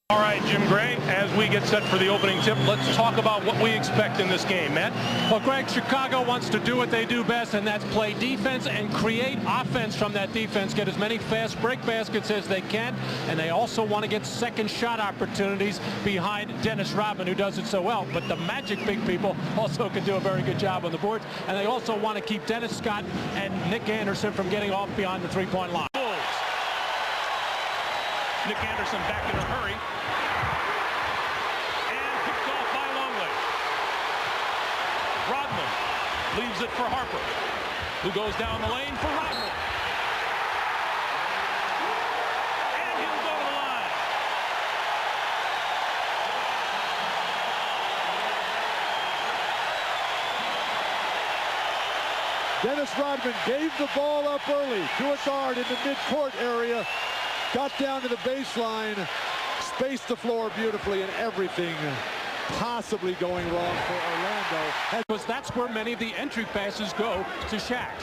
All right, Jim Gray, as we get set for the opening tip, let's talk about what we expect in this game. Matt? Well, Greg, Chicago wants to do what they do best, and that's play defense and create offense from that defense, get as many fast break baskets as they can, and they also want to get second shot opportunities behind Dennis Rodman, who does it so well. But the Magic big people also can do a very good job on the boards, and they also want to keep Dennis Scott and Nick Anderson from getting off beyond the three-point line. Nick Anderson back in a hurry. And picked off by Longley. Rodman leaves it for Harper, who goes down the lane for Rodman. And he'll go to the line. Dennis Rodman gave the ball up early to a guard in the midcourt area. Got down to the baseline, spaced the floor beautifully, and everything possibly going wrong for Orlando. Because that's where many of the entry passes go to Shaq.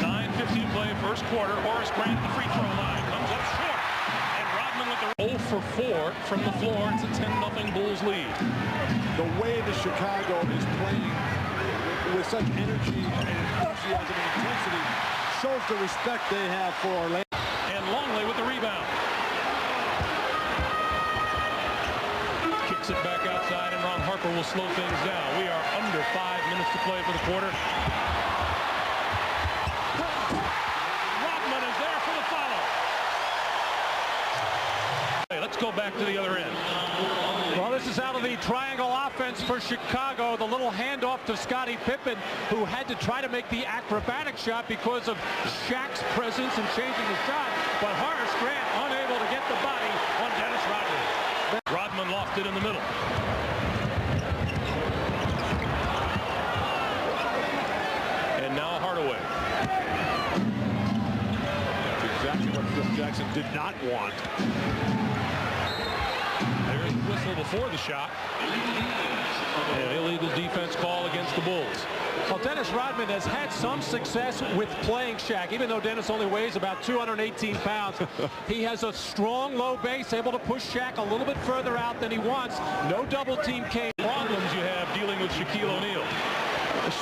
9:50 to play, first quarter. Horace Grant, the free throw line, comes up short. And Rodman with the 0 for 4 from the floor. It's a 10-0 Bulls lead. The way that Chicago is playing with such energy and enthusiasm and intensity shows the respect they have for Orlando. And Longley with the rebound. Kicks it back outside, and Ron Harper will slow things down. We are under 5 minutes to play for the quarter. Rodman is there for the follow. Hey, let's go back to the other end. Well, this is out of the triangle offense for Chicago. The little handoff to Scottie Pippen, who had to try to make the acrobatic shot because of Shaq's presence and changing the shot. But Horace Grant unable to get the body on Dennis Rodman. Rodman lost it in the middle. And now Hardaway. That's exactly what Phil Jackson did not want. There's the whistle before the shot. An illegal defense call against the Bulls. Well, Dennis Rodman has had some success with playing Shaq. Even though Dennis only weighs about 218 pounds, he has a strong low base, able to push Shaq a little bit further out than he wants. No double team came. Problems you have dealing with Shaquille O'Neal.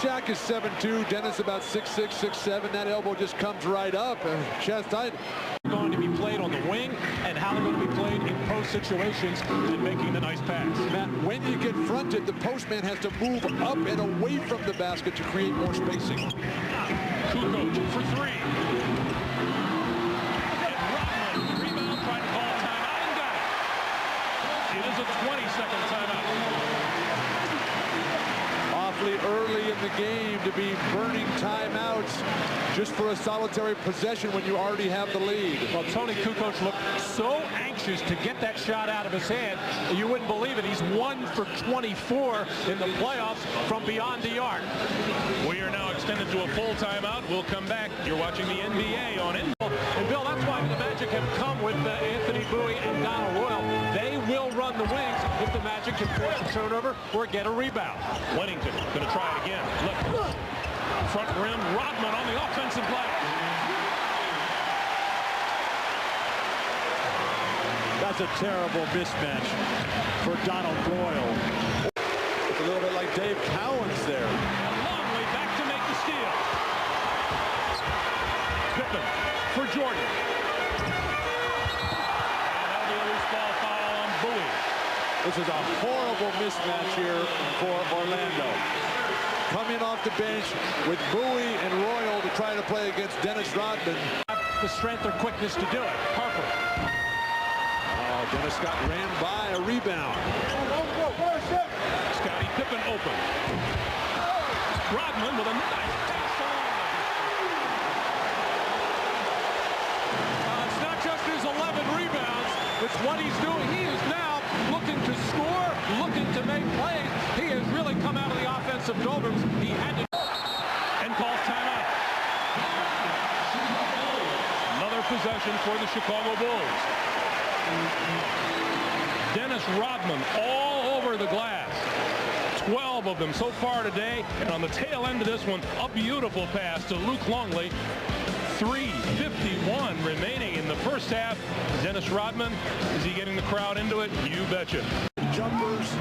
Shaq is 7'2", Dennis about 6'6", 6'7". That elbow just comes right up and chest tight. Going to be played on the wing and how they're going to be played in post situations and making the nice pass. Matt, when you get fronted, the postman has to move up and away from the basket to create more spacing. Kukoc for three. And Rodman, rebound, trying to call a timeout and got it. It is a 20-second timeout. Awfully early in the game to be burning timeouts just for a solitary possession when you already have the lead. Well, Tony Kukoc looked so anxious to get that shot out of his hand. You wouldn't believe it. He's 1 for 24 in the playoffs from beyond the arc. We are now extended to a full timeout. We'll come back. You're watching the NBA on Intel. And Bill, that's why the Magic have come with Anthony Bowie and Donald Royal. They will run the wings if the Magic can force a turnover or get a rebound. Wennington going to try it again. Left front rim. Rodman on the offensive play. That's a terrible mismatch for Donald Royal. It's a little bit like Dave Cowens there. Longley back to make the steal. Pippen for Jordan. And that'll be a loose ball foul on Bowie. This is a horrible mismatch here for Orlando. Coming off the bench with Bowie and Royal to try to play against Dennis Rodman. The strength or quickness to do it. Harper. Oh, Dennis Scott ran by a rebound. Scottie Pippen open. Rodman with a nice pass along. It's not just his 11 rebounds. It's what he's doing. He is now looking to score, looking to make plays. He has really come out of the offensive doldrums. He had to. And calls timeout. Another possession for the Chicago Bulls. Dennis Rodman all over the glass. 12 of them so far today. And on the tail end of this one, a beautiful pass to Luke Longley. 3:51 remaining in the first half. Dennis Rodman, is he getting the crowd into it? You betcha. Jumpers.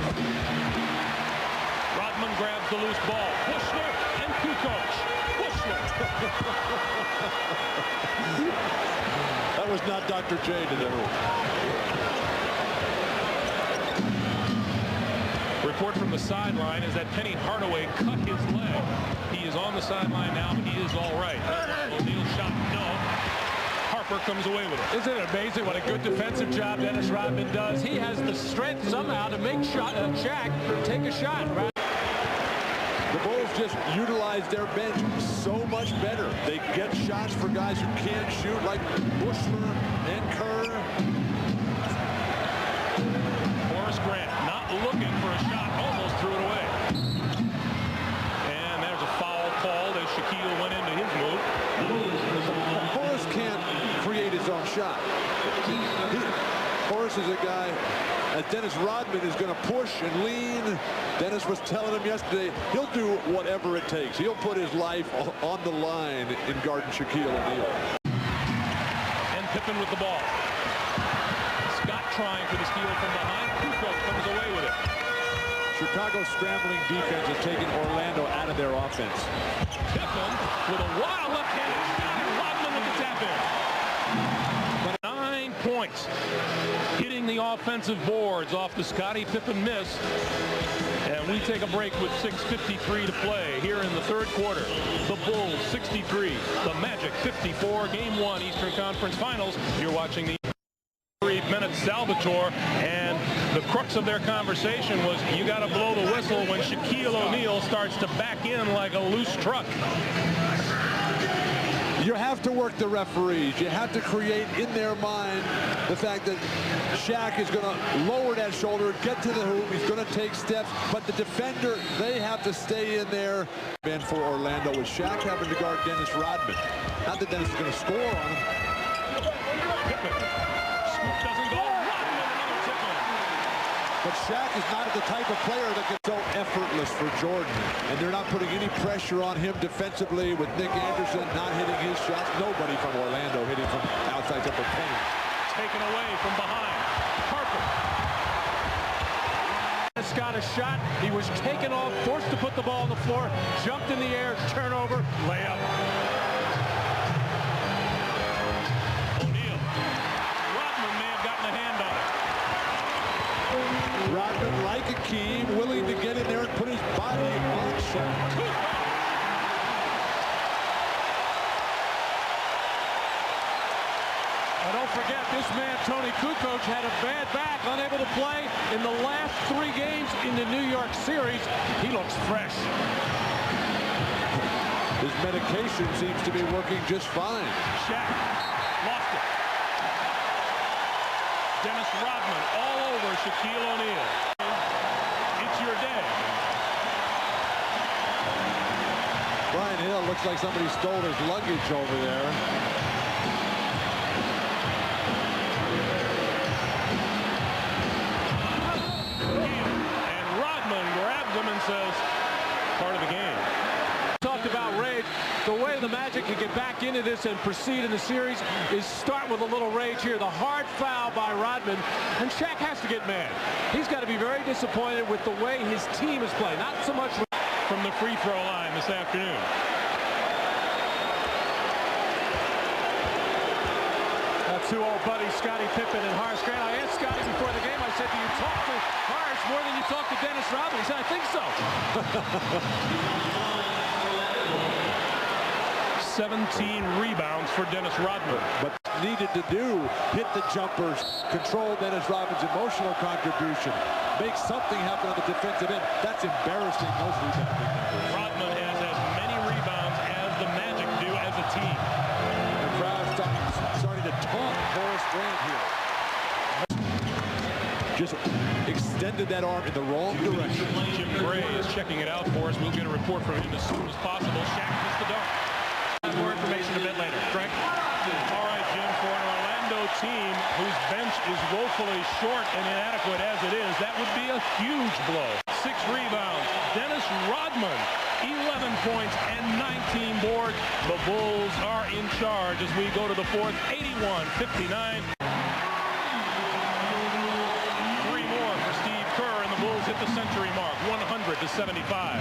Rodman grabs the loose ball. Buechler and Kukoc. Buechler. That was not Dr. J today. Report from the sideline is that Penny Hardaway cut his leg. He is on the sideline now, but he is all right. O'Neal shot, no. Harper comes away with it. Isn't it amazing what a good defensive job Dennis Rodman does? He has the strength somehow to make Shaq take a shot. Right? The Bulls just utilize their bench so much better. They get shots for guys who can't shoot, like Buechler and Kerr. Horace Grant not looking for a shot, almost threw it away. And there's a foul called as Shaquille went into his move. Horace can't create his own shot. Horace is a guy, as Dennis Rodman is going to push and lean. Dennis was telling him yesterday, he'll do whatever it takes. He'll put his life on the line in guarding Shaquille O'Neal. And Pippen with the ball. Scott trying for the steal from behind. Kukoc comes away with it. Chicago's scrambling defense is taking Orlando out of their offense. Pippen with a wild left-handed shot, and Rodman with the tap in. 9 points, hitting the offensive boards off the Scottie Pippen miss. And we take a break with 6:53 to play here in the third quarter. The Bulls 63, the Magic 54. Game 1 Eastern Conference Finals. You're watching the 3-minute Salvatore, and the crux of their conversation was you got to blow the whistle when Shaquille O'Neal starts to back in like a loose truck. You have to work the referees. You have to create in their mind the fact that Shaq is going to lower that shoulder, get to the hoop. He's going to take steps, but the defender, they have to stay in there. And for Orlando, with Shaq having to guard Dennis Rodman. Not that Dennis is going to score on him. Doesn't go. Rodman, another tip-in. But Shaq is not the type of player that can so effortless for Jordan. And they're not putting any pressure on him defensively with Nick Anderson not hitting his shots. Nobody from Orlando hitting from outside except for Penny. Taken away from behind. Harper. Got a shot. He was taken off, forced to put the ball on the floor, jumped in the air, turnover, layup. O'Neal. Rodman may have gotten a hand on it. Rodman, like Akeem, willing to get in there and put his body on Shaq. Don't forget, this man, Tony Kukoc, had a bad back, unable to play in the last 3 games in the New York series. He looks fresh. His medication seems to be working just fine. Shaq lost it. Dennis Rodman all over Shaquille O'Neal. It's your day. Brian Hill looks like somebody stole his luggage over there. And says, part of the game. Talked about rage. The way the Magic can get back into this and proceed in the series is start with a little rage here. The hard foul by Rodman, and Shaq has to get mad. He's got to be very disappointed with the way his team is playing. Not so much from the free throw line this afternoon. Two old buddies, Scottie Pippen and Horace Grant. I asked Scottie before the game, I said, do you talk to Horace more than you talk to Dennis Rodman? He said, I think so. 17 rebounds for Dennis Rodman. But needed to do, hit the jumpers, control Dennis Rodman's emotional contribution, make something happen on the defensive end. That's embarrassing, those rebounding numbers. Rodman has as many rebounds as the Magic do as a team. The crowd starting to taunt Horace Grant here. Just extended that arm in the wrong direction. Jim Gray is checking it out for us. We'll get a report from him as soon as possible. Shaq missed the dunk. More information a bit later. Greg? All right, Jim, for an Orlando team whose bench bench is woefully short and inadequate as it is. That would be a huge blow. 6 rebounds. Dennis Rodman, 11 points and 19 boards. The Bulls are in charge as we go to the fourth, 81-59. 3 more for Steve Kerr, and the Bulls hit the century mark, 100-75.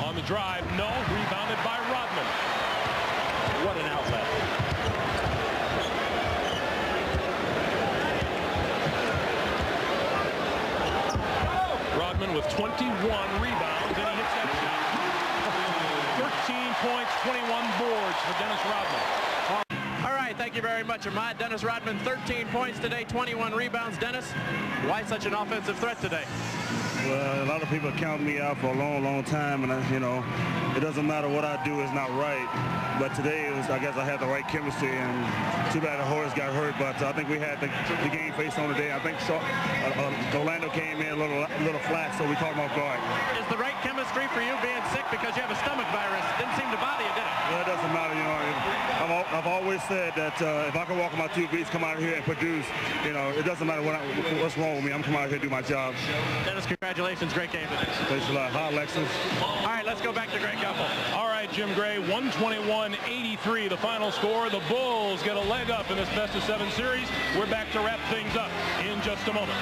On the drive, no, rebounded by Rodman. What an outlet. Rodman with 21 rebounds, and he hits that shot. 13 points, 21 boards for Dennis Rodman. All right, thank you very much, Ahmad. Dennis Rodman, 13 points today, 21 rebounds. Dennis, why such an offensive threat today? Well, a lot of people count me out for a long, long time, and it doesn't matter what I do is not right. But today, I guess I had the right chemistry, and too bad the Horace got hurt. But I think we had the game face on today. I think Orlando came in a little flat, so we caught him off guard. Is the right chemistry for you being sick because you have a stomach virus? Didn't seem to bother you, did it? Well, it doesn't matter. I've always said that if I can walk on my 2 feet, come out here and produce, it doesn't matter what's wrong with me. I'm coming out here to do my job. Dennis, congratulations. Great game today. Thanks a lot. Hi, Alexis. All right, let's go back to Greg Gumbel. All right, Jim Gray, 121-83, the final score. The Bulls get a leg up in this best-of-7 series. We're back to wrap things up in just a moment.